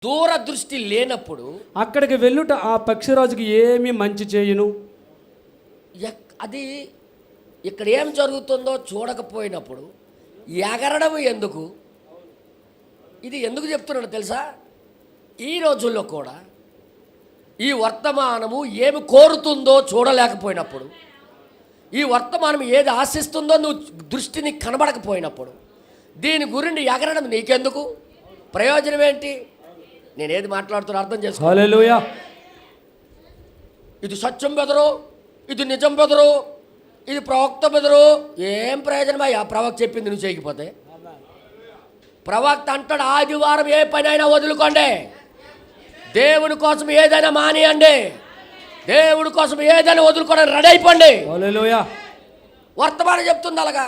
దూరదృష్టి లేనప్పుడు అక్కడికి వెళ్ళుట ఆ పక్షిరాజుకి ఏమి మంచి చేయును. అది ఇక్కడ ఏం జరుగుతుందో చూడకపోయినప్పుడు ఎగరడం ఎందుకు? ఇది ఎందుకు చెప్తున్నాడు తెలుసా? ఈ రోజుల్లో కూడా ఈ వర్తమానము ఏమి కోరుతుందో చూడలేకపోయినప్పుడు, ఈ వర్తమానం ఏది ఆశిస్తుందో నువ్వు దృష్టిని కనబడకపోయినప్పుడు, దీని గురించి ఎగరడం నీకెందుకు? ప్రయోజనం ఏంటి? నేనేది మాట్లాడుతున్నా అర్థం చేసుకో. హల్లెలూయా. ఇది సత్యం బెదరు, ఇది నిజం బెదరు, ఇది ప్రవక్త బెదరు. ఏం ప్రయోజనం అయ్యా ప్రవక్త చెప్పింది నువ్వు చేయకపోతే? ప్రవక్త అంటాడు ఆదివారం ఏ పని అయినా వదులుకోండి, దేవుని కోసం ఏదైనా మానేయండి, దేవుడి కోసం ఏదైనా వదులుకోవడానికి రెడీ అయిపోండి. హల్లెలూయా. వర్తమానం చెప్తుంది అలాగా.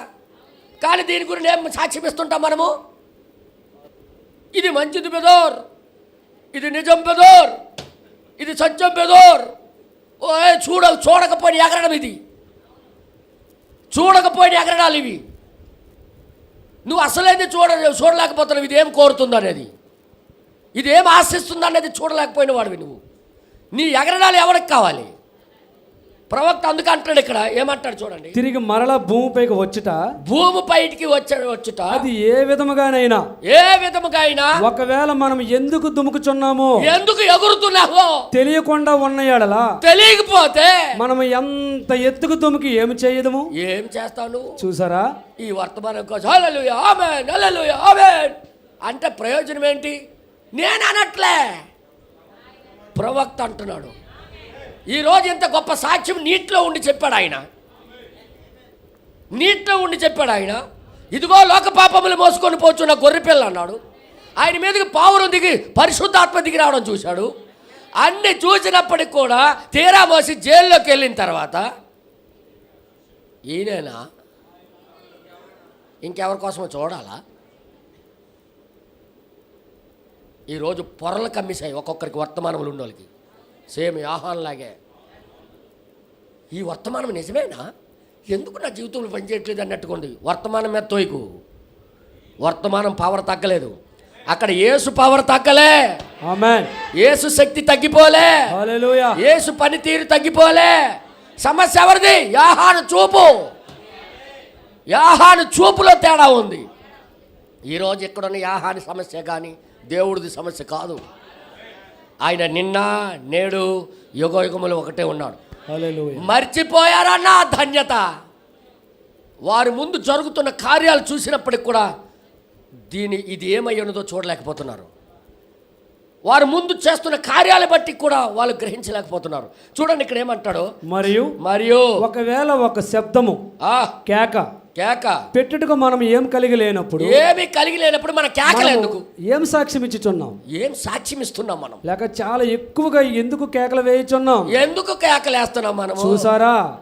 కానీ దీని గురించి ఏం సాక్ష్యం ఇస్తుంటాం మనము? ఇది మంచిది బెదోర్, ఇది నిజం బెదోర్, ఇది సత్యం బెదోర్. ఓ చూడకపోయిన ఎగరడం, ఇది చూడకపోయిన ఎగరడాలు ఇవి. నువ్వు అసలేది చూడలేకపోతున్నావు. ఇది ఏం కోరుతుంది అనేది, ఇది ఏం ఆశిస్తుంది అనేది చూడలేకపోయిన వాడివి నువ్వు. నీ ఎగరడాలు ఎవరికి కావాలి? ప్రవక్త అందుకు అంటాడు ఇక్కడ, ఏమంటాడు చూడండి, తిరిగి మరలా భూమిపైకి వచ్చుట, భూమి పైకి వచ్చుట అది ఏ విధముగానైనా, ఏ విధముగా అయినా, ఒకవేళ మనం ఎందుకు దుముకుచున్నామో, ఎందుకు ఎగురుతున్నావో తెలియకుండా ఉన్న ఎడల, తెలియకపోతే మనం ఎంత ఎత్తుకు దుముకి ఏమి చేయదము? ఏం చేస్తావు నువ్వు? చూసారా ఈ వర్తమానం కోసం హల్లెలూయా ఆమేన్ హల్లెలూయా ఆమేన్ అంటే ప్రయోజనం ఏంటి? నేను అనట్లే, ప్రవక్త అంటున్నాడు. ఈరోజు ఇంత గొప్ప సాక్ష్యం నీటిలో ఉండి చెప్పాడు ఆయన, నీటిలో ఉండి చెప్పాడు ఆయన. ఇదిగో లోక పాపములు మోసుకొని పోచున్న గొర్రెపిల్ల అన్నాడు. ఆయన మీదకి పావురం దిగి పరిశుద్ధాత్మ దిగి రావడం చూశాడు. అన్ని చూసినప్పటికి కూడా తీరా మోసి జైల్లోకి వెళ్ళిన తర్వాత ఈయనేనా ఇంకెవరి కోసమో చూడాలా? ఈరోజు పొరలు కమ్మిసాయి ఒక్కొక్కరికి వర్తమానములు ఉన్నోళ్ళకి, సేమ్ ఆహాన్లాగే. ఈ వర్తమానం నిజమేనా? ఎందుకు నా జీవితంలో పనిచేయట్లేదు అన్నట్టుకోండి. వర్తమానం మీద తోయకు. వర్తమానం పవర్ తగ్గలేదు. అక్కడ యేసు పవర్ తగ్గలే, ఆమేన్. యేసు శక్తి తగ్గిపోలే, హల్లెలూయా. యేసు పనితీరు తగ్గిపోలే. సమస్య ఎవరిది? యాహాను చూపు. యాహాను చూపులో తేడా ఉంది. ఈరోజు ఎక్కడున్న యాహాని సమస్య కానీ దేవుడిది సమస్య కాదు. ఆయన నిన్న నేడు యుగయుగములు ఒకటే ఉన్నాడు. హల్లెలూయా. మర్చిపోయారన్న ధన్యత. వారి ముందు జరుగుతున్న కార్యాలు చూసినప్పటికి కూడా ఇది ఏమై ఉన్నదో చూడలేకపోతున్నారు. వారి ముందు చేస్తున్న కార్యాలు బట్టి కూడా వాళ్ళు గ్రహించలేకపోతున్నారు. చూడండి ఇక్కడ ఏమంటాడు, మరియు ఒకవేళ ఒక శబ్దము, కేక పెట్టుటకు మనం ఏం కలిగి లేనప్పుడు, ఏమి కలిగి లేనప్పుడు మన కేకలు ఎందుకు? ఏం సాక్ష్యం ఇచ్చుచున్నాం? ఏం సాక్ష్యం ఇస్తున్నాం మనం? లేక చాలా ఎక్కువగా ఎందుకు కేకలు వేయుచున్నాం? ఎందుకు కేకలు వేస్తున్నాం మనం?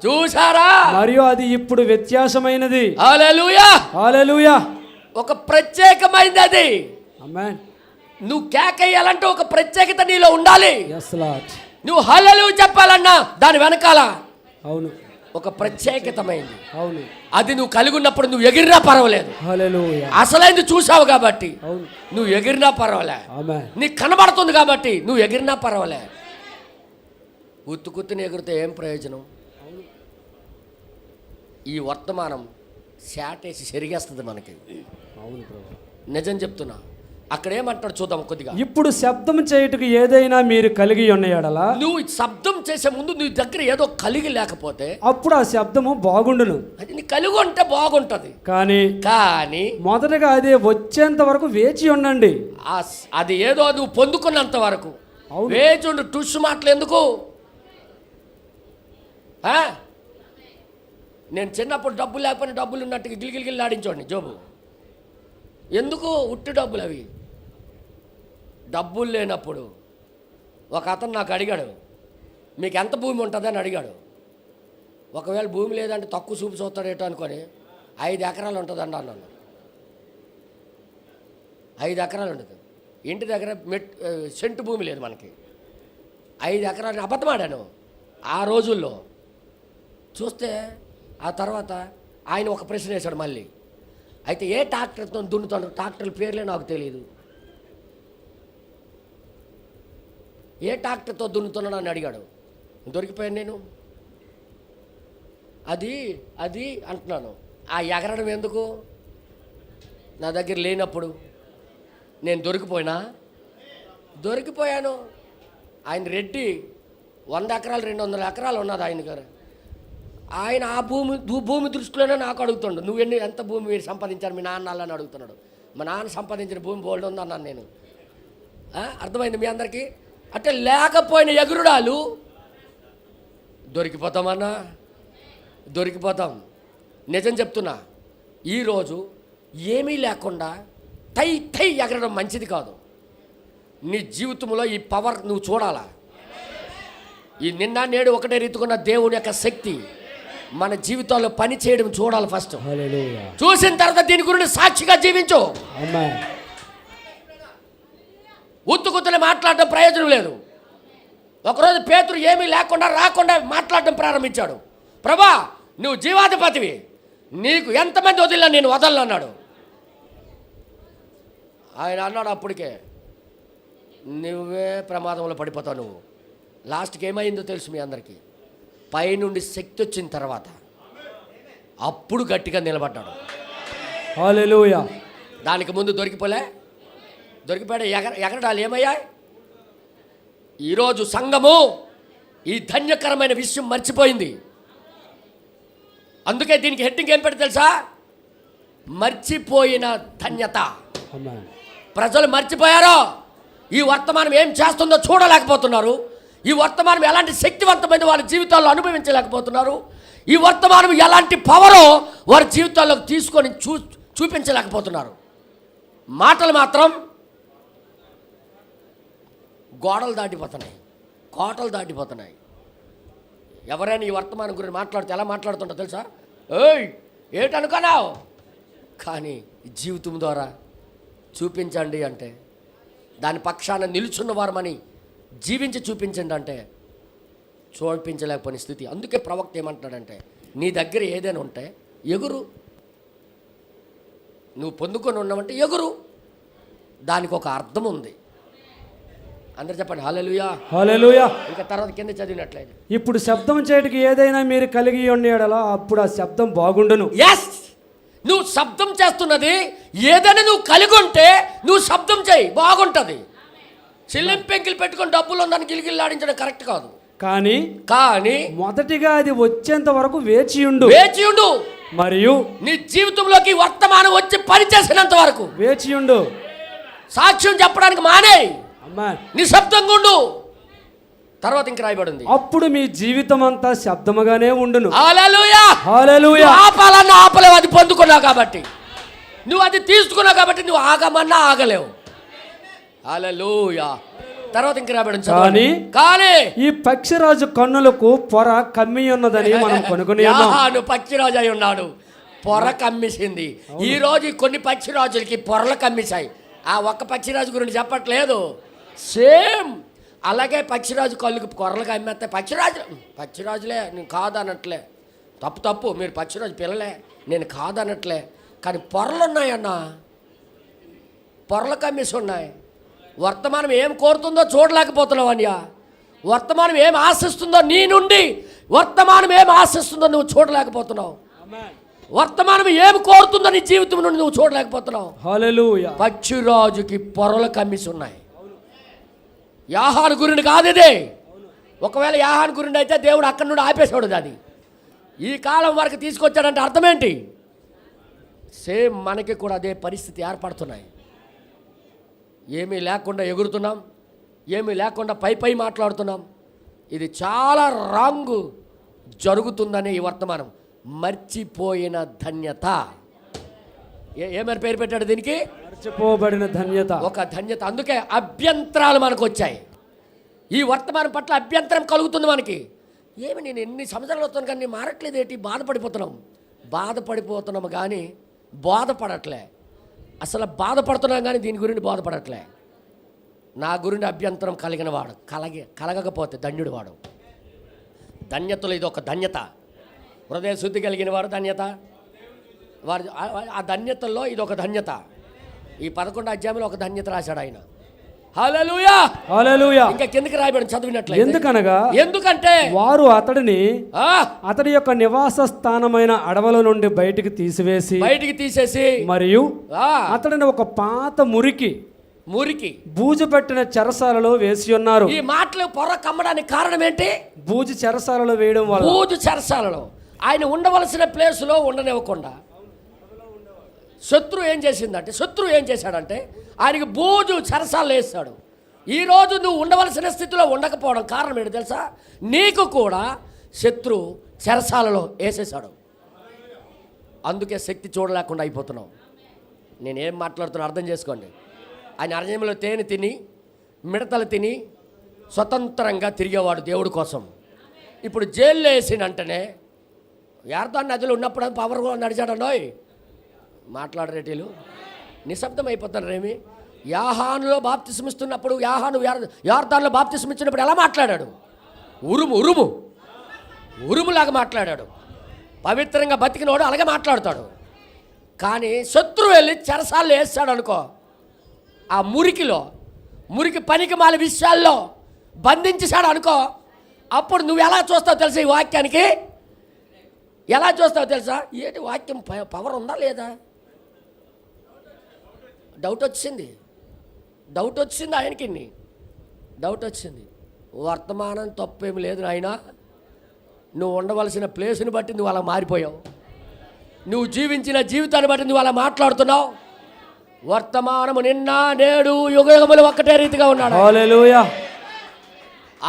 చూసారా? మరియు అది ఇప్పుడు వ్యత్యాసమైనది. హల్లెలూయా హల్లెలూయా. ఒక ప్రత్యేకమైనది అది. ఆమేన్. నువ్వు కేకేయాలంటే ఒక ప్రత్యేకత నీలో ఉండాలి. yes lord. నువ్వు హల్లెలూయా చెప్పాలన్నా దాని వెనకాల అవును ఒక ప్రత్యేకతమైంది. అవును. అది నువ్వు కలిగి ఉన్నప్పుడు నువ్వు ఎగిరినా పర్వాలేదు. హల్లెలూయా. అసలైంది చూసావు కాబట్టి అవును, నువ్వు ఎగిరినా పర్వాలే. ఆమేన్. నీకు కనబడుతుంది కాబట్టి నువ్వు ఎగిరినా పర్వాలే. కుత్తుని ఎగిరితే ఏం ప్రయోజనం? ఈ వర్తమానం శాటేసి సెరిగేస్తుంది మనకి. అవును ప్రభు, నిజం చెప్తున్నా. అక్కడ ఏమంటాడు చూద్దాం కొద్దిగా. ఇప్పుడు శబ్దం చేయుటకు ఏదైనా మీరు కలిగి ఉన్న ఎడల, నువ్వు శబ్దం చేసే ముందు నీ దగ్గర ఏదో కలిగి లేకపోతే అప్పుడు ఆ శబ్దము బాగుండును. అది నీ కలిగి ఉంటే బాగుంటది. కానీ మొదటగా అదే వచ్చేంత వరకు వేచి ఉండండి. అది ఏదో నువ్వు పొందుకున్నంత వరకు వేచి ఉండు. టుష్ మాటలు ఎందుకు? నేను చిన్నప్పుడు డబ్బులు లేకపోయినా డబ్బులు ఉన్నట్టుగా గిలిగిలిగిల్లి ఆడించోండి జోబు. ఎందుకు? ఉట్టి డబ్బులు అవి. డబ్బులు లేనప్పుడు ఒక అతను నాకు అడిగాడు, మీకు ఎంత భూమి ఉంటుందని అడిగాడు. ఒకవేళ భూమి లేదంటే తక్కువ చూపు చూస్తాడేటో అనుకొని 5 ఎకరాలు ఉంటుందండి అన్నాను. 5 ఎకరాలు ఉంటుంది. ఇంటి దగ్గర సెంటు భూమి లేదు మనకి. 5 ఎకరాలు అబద్ధమాడాను ఆ రోజుల్లో. చూస్తే ఆ తర్వాత ఆయన ఒక ప్రశ్న వేశాడు మళ్ళీ, అయితే ఏ ట్రాక్టర్తో దున్నుతాడు? ట్రాక్టర్ల పేర్లే నాకు తెలియదు. ఏ ట్రాక్టర్తో దున్నుతున్నాడు అని అడిగాడు. దొరికిపోయాను నేను. అది అది అంటున్నాను. ఆ ఎగరడం ఎందుకు? నా దగ్గర లేనప్పుడు నేను దొరికిపోయాను. ఆయన రెడ్డి 100 ఎకరాలు 200 ఎకరాలు ఉన్నది ఆయన గారు. ఆయన ఆ భూమి దృష్టిలోనే నాకు అడుగుతుండు, నువ్వు ఎంత భూమి మీరు సంపాదించారు మీ నాన్న అని అడుగుతున్నాడు. మా నాన్న సంపాదించిన భూమి బోల్డ్ ఉందన్నాను నేను. అర్థమైంది మీ అందరికీ? అంటే లేకపోయిన ఎగురుడాలు దొరికిపోతాం. నిజం చెప్తున్నా, ఈరోజు ఏమీ లేకుండా టై ఎగరడం మంచిది కాదు. నీ జీవితంలో ఈ పవర్ నువ్వు చూడాలా. ఈ నిన్న నేడు ఒకటే రీతికున్న దేవుని యొక్క శక్తి మన జీవితాల్లో పని చేయడం చూడాలి ఫస్ట్. చూసిన తర్వాత దీని గురించి సాక్షిగా జీవించు. ఉత్తుకుతుని మాట్లాడటం ప్రయోజనం లేదు. ఒకరోజు పేతురు ఏమీ లేకుండా రాకుండా మాట్లాడటం ప్రారంభించాడు. ప్రభా, నువ్వు జీవాధిపతివి, నీకు ఎంతమంది వదిలినా నేను వదలను అన్నాడు. ఆయన అన్నాడు అప్పటికే, నువ్వే ప్రమాదంలో పడిపోతావు నువ్వు. లాస్ట్కి ఏమైందో తెలుసు మీ అందరికీ. పైనుండి శక్తి వచ్చిన తర్వాత అప్పుడు గట్టిగా నిలబడ్డాడు. హల్లెలూయా. దానికి ముందు దొరికిపోయాడు. ఎగరడాలు ఏమయ్యాయి? ఈరోజు సంఘము ఈ ధన్యకరమైన విషయం మర్చిపోయింది. అందుకే దీనికి హెడ్డింగ్ ఏం పెట్టి తెలుసా? మర్చిపోయిన ధన్యత. ప్రజలు మర్చిపోయారో, ఈ వర్తమానం ఏం చేస్తుందో చూడలేకపోతున్నారు. ఈ వర్తమానం ఎలాంటి శక్తివంతమైన వారి జీవితాల్లో అనుభవించలేకపోతున్నారు. ఈ వర్తమానం ఎలాంటి పవరో వారి జీవితాల్లో తీసుకొని చూపించలేకపోతున్నారు. మాటలు మాత్రం గోడలు దాటిపోతున్నాయి, కోటలు దాటిపోతున్నాయి. ఎవరైనా ఈ వర్తమానం గురించి మాట్లాడితే ఎలా మాట్లాడుతుంటో తెలుసా? ఏయ్ ఏటనుకున్నావు, కానీ జీవితం ద్వారా చూపించండి అంటే, దాని పక్షాన నిలుచున్నవారు మని జీవించి చూపించండి అంటే చూపించలేకపోయిన స్థితి. అందుకే ప్రవక్త ఏమంటున్నాడంటే, నీ దగ్గర ఏదైనా ఉంటే ఎగురు. నువ్వు పొందుకొని ఉన్నావంటే ఎగురు. దానికి ఒక అర్థం ఉంది. అందరు చెప్పండి హల్లెలూయా. హల్లెలూయా. ఇంకా తర్వాత కింద చదివినట్లయితే, ఇప్పుడు శబ్దం చేయడానికి ఏదైనా మీరు కలిగి ఉండేలా అప్పుడు ఆ శబ్దం బాగుండును. ఎస్, నువ్వు శబ్దం చేస్తున్నది ఏదైనా నువ్వు కలిగి ఉంటే నువ్వు శబ్దం చేయి, బాగుంటుంది. చెల్లింపెంకిలు పెట్టుకొని డబ్బులు ఉందని గిలిగిల్లాడించడం కరెక్ట్ కాదు. కానీ మొదటిగా అది వచ్చేంత వరకు వేచి ఉండు. మరియు నీ జీవితంలోకి వర్తమానం వచ్చి పనిచేసినంత వరకు వేచి ఉండు. సాక్ష్యం చెప్పడానికి మానే, నిశ్శబ్దంగా ఉండు. తర్వాత ఇంక రాయబడింది, అప్పుడు మీ జీవితం అంతా శబ్దముగానే ఉండును. హల్లెలూయా. హల్లెలూయా. ఆపాలన్నా ఆపలేవు, అది పొందుకున్నావు కాబట్టి, నువ్వు అది తీసుకున్నావు కాబట్టి నువ్వు ఆగమన్నా ఆగలేవు. హల్లెలూయా. తర్వాత ఇంక రాబడింది, కానీ ఈ పక్షిరాజు కన్నులకు పొర కమ్మి ఉన్నదని మనం కొనుక్కుని పక్షిరాజు అయి ఉన్నాడు, పొర కమ్మిసింది. ఈ రోజు కొన్ని పక్షిరాజులకి పొరలు కమ్మిసాయి. ఆ ఒక్క పక్షిరాజు గురించి చెప్పట్లేదు, సేమ్ అలాగే పక్షిరాజు కళ్ళుకి పొరలు కమ్మేస్తాయి. పక్షిరాజులే, నేను కాదనట్లే, తప్పు, మీరు పక్షిరాజు పిల్లలే, నేను కాదనట్లే, కానీ పొరలు ఉన్నాయన్నా, పొరలు కమ్మేసి ఉన్నాయి. వర్తమానం ఏం కోరుతుందో చూడలేకపోతున్నావు అన్యా. వర్తమానం ఏం ఆశిస్తుందో నీ నుండి, వర్తమానం ఏం ఆశిస్తుందో నువ్వు చూడలేకపోతున్నావు. వర్తమానం ఏం కోరుతుందో నీ జీవితం నుండి నువ్వు చూడలేకపోతున్నావు. హల్లెలూయా. పక్షిరాజుకి పొరలు కమ్మిసి ఉన్నాయి. యాహాను గురుని కాదు ఇది. ఒకవేళ యాహాను గురుని అయితే దేవుడు అక్కడి నుండి ఆపేసాడు. అది ఈ కాలం వరకు తీసుకొచ్చాడంటే అర్థం ఏంటి? సేమ్ మనకి కూడా అదే పరిస్థితి ఏర్పడుతున్నాయి. ఏమీ లేకుండా ఎగురుతున్నాం, ఏమీ లేకుండా పై మాట్లాడుతున్నాం. ఇది చాలా రాంగ్ జరుగుతుందని ఈ వర్తమానం. మర్చిపోయిన ధన్యత. ఏమని పేరు పెట్టాడు దీనికి? మర్చిపోబడిన ధన్యత, ఒక ధన్యత. అందుకే అభ్యంతరాలు మనకు వచ్చాయి. ఈ వర్తమానం పట్ల అభ్యంతరం కలుగుతుంది మనకి. ఏమి నేను ఎన్ని సంవత్సరాలు వస్తాను కానీ నేను మారట్లేదు ఏంటి? బాధపడిపోతున్నాము కానీ బాధపడట్లే. అసలు బాధపడుతున్నాం కానీ దీని గురించి బాధపడట్లే. నా గురించి అభ్యంతరం కలిగిన వాడు, కలగకపోతే ధన్యుడు వాడు. ధన్యతలో ఇది ఒక ధన్యత. హృదయ శుద్ధి కలిగిన వాడు ధన్యత. వారి ఆ ధన్యతల్లో ఇది ఒక ధన్యత. ఈ 11వ అధ్యాయంలో ఒక ధన్యత రాశాడు ఆయన. హల్లెలూయా. హల్లెలూయా. ఇంకా కిందకి రాయబడి చదివినట్లయితే ఎందుకనగా ఎందుకంటే వారు అతడిని ఆ అతడి యొక్క నివాస స్థానమైన అడవుల నుండి బయటికి తీసేసి మరియు ఆ అతడిని ఒక పాత మురికి బూజు పెట్టిన చెరసాలలో వేసి ఉన్నారు. ఈ మాటలు పొర కమ్మడానికి కారణం ఏంటి? బూజు చెరసాలలో వేయడం వల్ల. బూజు చెరసాలలో ఆయన ఉండవలసిన ప్లేసులో ఉండనివ్వకుండా శత్రువు ఏం చేశాడంటే ఆయనకి బూజు చెరసాలు వేస్తాడు. ఈరోజు నువ్వు ఉండవలసిన స్థితిలో ఉండకపోవడం కారణం ఏంటి తెలుసా? నీకు కూడా శత్రువు చెరసాలలో వేసేసాడు. అందుకే శక్తి చూడలేకుండా అయిపోతున్నావు. నేనేం మాట్లాడుతున్నా అర్థం చేసుకోండి. ఆయన అరణ్యంలో తేనె తిని మిడతలు తిని స్వతంత్రంగా తిరిగేవాడు దేవుడి కోసం. ఇప్పుడు జైల్లో వేసినంటనే యార్దాన్ నదిలో ఉన్నప్పుడు పవర్ నడిచాడండోయ్. మాట్లాడరేటీలు నిశ్శబ్దం అయిపోతాను రేమి. యాహానులో బాప్తిస్మిస్తున్నప్పుడు యార్దాన్లో బాప్తిస్మిచ్చినప్పుడు ఎలా మాట్లాడాడు? ఉరుములాగా మాట్లాడాడు. పవిత్రంగా బతికినోడు అలాగే మాట్లాడతాడు. కానీ శత్రువు వెళ్ళి చెరసాల్లో వేస్తాడు అనుకో, ఆ మురికి పనికి మాల విషయాల్లో బంధించేశాడు అనుకో, అప్పుడు నువ్వు ఎలా చూస్తావు తెలుసా? ఈ వాక్యానికి ఎలా చూస్తావు తెలుసా? ఏంటి వాక్యం పవర్ ఉందా లేదా? డౌట్ వచ్చింది ఆయనకి. డౌట్ వచ్చింది. వర్తమానం తప్పేమి లేదు నాయనా. నువ్వు ఉండవలసిన ప్లేస్ని బట్టి నువ్వు అలా మారిపోయావు. నువ్వు జీవించిన జీవితాన్ని బట్టి నువ్వు అలా మాట్లాడుతున్నావు. వర్తమానము నిన్న నేడు యుగయుగములు ఒక్కటే రీతిగా ఉన్నాడు. హల్లెలూయా.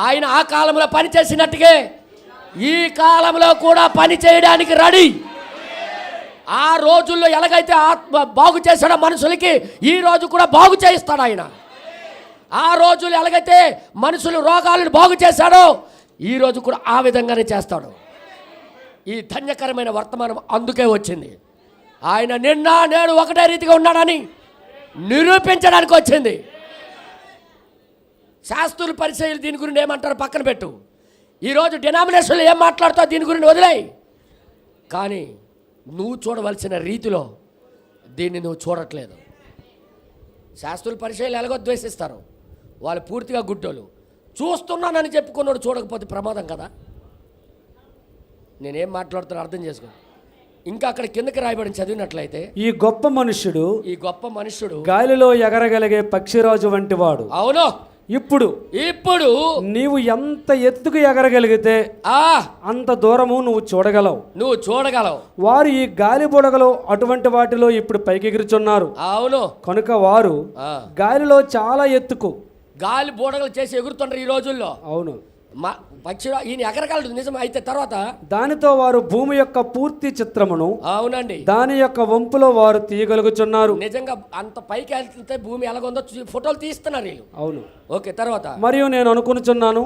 ఆయన ఆ కాలంలో పని చేసినట్టుగా ఈ కాలంలో కూడా పని చేయడానికి రెడీ. ఆ రోజుల్లో ఎలాగైతే ఆత్మ బాగు చేశాడో మనుషులకి, ఈ రోజు కూడా బాగు చేయిస్తాడు ఆయన. ఆ రోజులు ఎలాగైతే మనుషులు రోగాలను బాగు చేశాడో ఈ రోజు కూడా ఆ విధంగానే చేస్తాడు. ఈ ధన్యకరమైన వర్తమానం అందుకే వచ్చింది. ఆయన నిన్న నేడు ఒకటే రీతిగా ఉన్నాడని నిరూపించడానికి వచ్చింది. శాస్త్రులు పరిచయాలు దీని గురించి ఏమంటారు పక్కన పెట్టు. ఈరోజు డినామినేషన్లు ఏం మాట్లాడుతావు దీని గురించి వదిలేయి. కానీ నువ్వు చూడవలసిన రీతిలో దీన్ని నువ్వు చూడట్లేదు. శాస్త్రుల పరిచయాలు ఎలాగో ద్వేషిస్తారు. వాళ్ళు పూర్తిగా గుడ్డోలు. చూస్తున్నానని చెప్పుకున్నాడు చూడకపోతే ప్రమాదం కదా. నేనేం మాట్లాడుతున్నా అర్థం చేసుకో. ఇంకా అక్కడ కిందకి రాయబడి చదివినట్లయితే ఈ గొప్ప మనుష్యుడు గాలిలో ఎగరగలిగే పక్షిరాజు వంటి వాడు. అవును. ఇప్పుడు నీవు ఎంత ఎత్తుకు ఎగరగలిగితే అంత దూరము నువ్వు చూడగలవు. వారు ఈ గాలి బుడగలు అటువంటి వాటిలో ఇప్పుడు పైకి ఎగురుచున్నారు. అవును. కనుక వారు గాలిలో చాలా ఎత్తుకు గాలి బుడగలు చేసి ఎగురుతుంటారు ఈ రోజుల్లో. అవును. పక్షి ఈయన ఎగరగలడు నిజం. అయితే తర్వాత దానితో వారు భూమి యొక్క పూర్తి చిత్రమును, అవునండి, దాని యొక్క వంపులో వారు తీయగలుగుచున్నారు. నిజంగా అంత పైకి వెళ్తే భూమి ఎలాగొందో ఫోటోలు తీస్తున్నారు వీళ్ళు. అవును. ఓకే. తర్వాత మరియు నేను అనుకునుచున్నాను,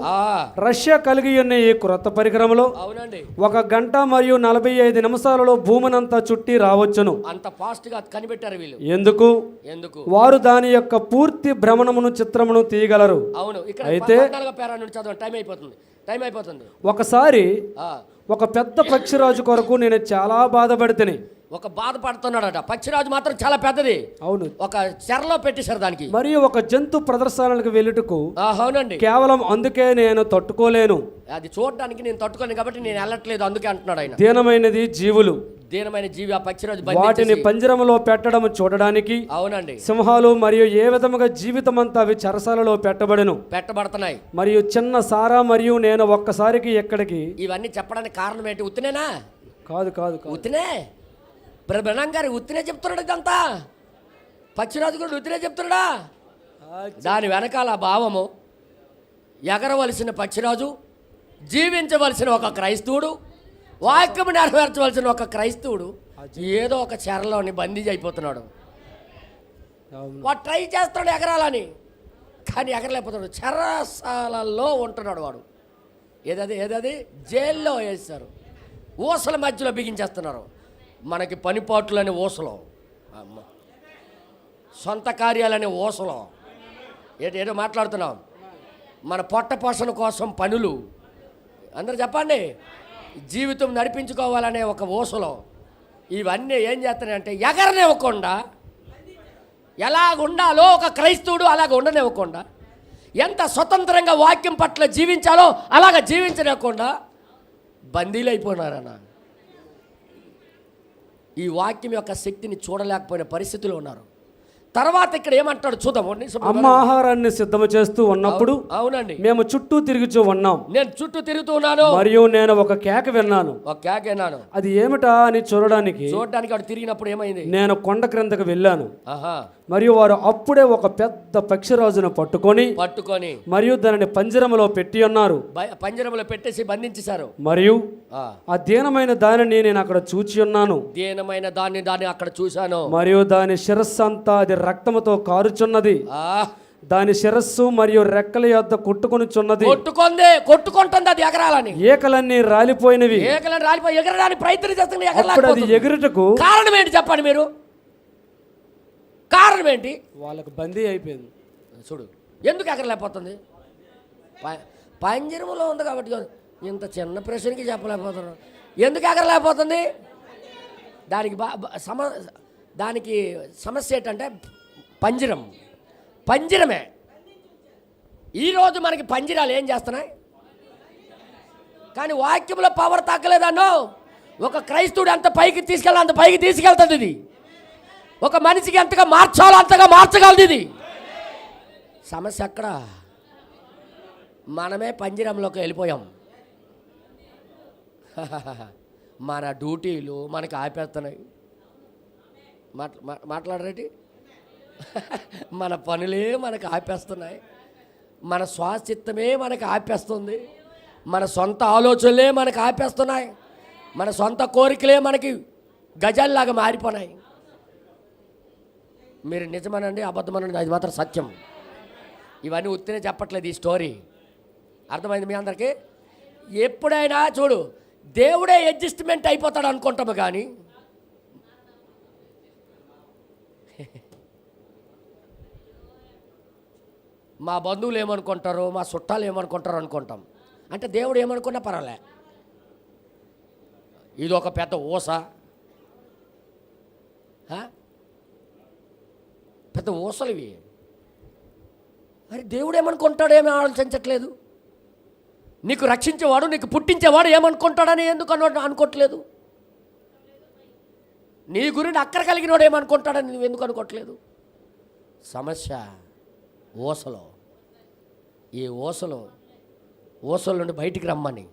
రష్యా కలిగి ఉన్న ఈ క్రొత్త పరికరములో అవునండి 1 గంట మరియు 45 నిమిషాలలో భూమినంతా చుట్టి రావచ్చును. అంత ఫాస్ట్ గా కనిపెట్టారు వీళ్ళు. ఎందుకు వారు దాని యొక్క పూర్తి భ్రమణమును చిత్రమును తీయగలరు. అవును. ఇక్కడ అయితే టైం అయిపోతుంది. ఒకసారి ఒక పెద్ద పక్షిరాజు కొరకు నేను చాలా బాధపడితేనే. ఒక బాధపడుతున్నాడట. పక్షిరాజు మాత్రం చాలా పెద్దది. అవును. ఒక చెరలో పెట్టేశారు దానికి. మరియు ఒక జంతు ప్రదర్శనలకు వెళ్ళుటకు. అవునండి. కేవలం అందుకే నేను తట్టుకోలేను. అది చూడడానికి నేను తట్టుకోలేను కాబట్టి నేను వెళ్ళట్లేదు అందుకే అంటున్నాడు ఆయన. దీనమైన జీవి ఆ పక్షిరాజు వాటిని పంజరములో పెట్టడం చూడడానికి. అవునండి. సింహాలు మరియు ఏ విధముగా జీవితం అంతా అవి చెరసాలలో పెట్టబడుతున్నాయి. మరియు చిన్న సారా మరియు నేను ఒక్కసారికి ఎక్కడికి ఇవన్నీ చెప్పడానికి కారణం ఏంటి? ఉత్తినేనా? కాదు. ఉత్తినే బ్రహ్మణం గారు ఉత్తినే చెప్తున్నాడు. ఇదంతా పక్షిరాజు కూడా ఉత్తినే చెప్తున్నాడా? దాని వెనకాల భావము ఎగరవలసిన పక్షిరాజు, జీవించవలసిన ఒక క్రైస్తవుడు, వాక్యము నెరవేర్చవలసిన ఒక క్రైస్తవుడు ఏదో ఒక చెరలోని బందీ అయిపోతున్నాడు. వాడు ట్రై చేస్తున్నాడు ఎగరాలని, కానీ ఎగరలేకపోతున్నాడు. చెరసాలలో ఉంటున్నాడు వాడు. ఏదది జైల్లో వేస్తారు. ఊసల మధ్యలో బిగించేస్తున్నారు. మనకి పనిపాట్లని ఊసలో, సొంత కార్యాలనే ఊసలో ఏదో మాట్లాడుతున్నాం. మన పొట్ట పోషణ కోసం పనులు. అందరూ చెప్పండి. జీవితం నడిపించుకోవాలనే ఒక ఊసలో ఇవన్నీ ఏం చేస్తున్నాయంటే ఎగరనివ్వకుండా ఎలాగ ఉండాలో ఒక క్రైస్తవుడు అలాగ ఉండనివ్వకుండా, ఎంత స్వతంత్రంగా వాక్యం పట్ల జీవించాలో అలాగ జీవించలేకుండా బందీలు అయిపోయినారన్న. ఈ వాక్యం యొక్క శక్తిని చూడలేకపోయిన పరిస్థితులు ఉన్నారు. తర్వాత ఇక్కడ ఏమంటాడు చూద్దాం. అమ్మ ఆహారాన్ని సిద్ధము చేస్తూ ఉన్నప్పుడు, అవునండి, మేము చుట్టూ తిరుగుతూ ఉన్నాం. నేను చుట్టూ తిరుగుతూ ఉన్నాను, మరియు నేను ఒక కేక విన్నాను. ఒక కేక విన్నాను. అది ఏమిటా అని చూడడానికి అక్కడ తిరిగినప్పుడు ఏమైంది? నేను కొండ క్రిందకు వెళ్ళాను. ఆహా. మరియు వారు అప్పుడే ఒక పెద్ద పక్షిరాజును పట్టుకొని మరియు దానిని పంజరములో పెట్టి ఉన్నారు. పంజరములో పెట్టేసి బంధించేశారు. మరియు ఆ దీనమైన దానిని నేను అక్కడ చూచి ఉన్నాను. దీనమైన దాన్ని అక్కడ చూశాను. మరియు దాని శిరస్సు అంతా అది రక్తముతో కారుచున్నది. దాని శిరస్సు మరియు రెక్కల యొద్ద కొట్టుకొనుచున్నది. కొట్టుకుంటుంది అది ఎగరాలని. ఏకలన్నీ రాలిపోయినవి. ఎగరడానికి ప్రయత్నం చేస్తుంది. అప్పుడు అది ఎగురుటకు కారణం ఏంటి చెప్పండి మీరు? కారణం ఏంటి? వాళ్ళకు బందీ అయిపోయింది. చూడు ఎందుకు ఎగరలేకపోతుంది? పంజరములో ఉంది కాబట్టి. ఇంత చిన్న ప్రశ్నకి చెప్పలేకపోతున్నాను. ఎందుకు ఎగరలేకపోతుంది? దానికి సమస్య ఏంటంటే పంజరమే. ఈరోజు మనకి పంజరాలు ఏం చేస్తున్నాయి? కానీ వాక్యంలో పవర్ తగ్గలేదన్నో. ఒక క్రైస్తవుడు ఎంత పైకి తీసుకెళ్ళాలి అంత పైకి తీసుకెళ్తుంది ఇది. ఒక మనిషికి ఎంతగా మార్చాలో అంతగా మార్చగలదు ఇది. సమస్య అక్కడ మనమే పంజరంలోకి వెళ్ళిపోయాం. మన డ్యూటీలు మనకి ఆపేస్తున్నాయి. మాట్లాడరేటి? మన పనులే మనకు ఆపేస్తున్నాయి. మన స్వాస్థిత్వమే మనకు ఆపేస్తుంది. మన సొంత ఆలోచనలే మనకు ఆపేస్తున్నాయి. మన సొంత కోరికలే మనకి గజాల్లాగా మారిపోయినాయి. మీరు నిజమనండి అబద్ధమనండి, అది మాత్రం సత్యం. ఇవన్నీ ఉత్తినే చెప్పట్లేదు. ఈ స్టోరీ అర్థమైంది మీ అందరికీ? ఎప్పుడైనా చూడు, దేవుడే అడ్జస్ట్మెంట్ అయిపోతాడు అనుకుంటాము, కానీ మా బంధువులు ఏమనుకుంటారో, మా చుట్టాలు ఏమనుకుంటారో అనుకుంటాం. అంటే దేవుడు ఏమనుకున్నా పర్వాలే. ఇది ఒక పెద్ద ఊస, పెద్ద ఊసలు ఇవి. మరి దేవుడు ఏమనుకుంటాడో ఏమీ ఆలోచించట్లేదు. నీకు రక్షించేవాడు, నీకు పుట్టించేవాడు ఏమనుకుంటాడని ఎందుకు అనుకోవట్లేదు? నీ గురించి అక్కర కలిగినవాడు ఏమనుకుంటాడని నువ్వు ఎందుకు అనుకోవట్లేదు? సమస్య ఊసలో. ఈ ఊసల నుండి బయటికి రమ్మని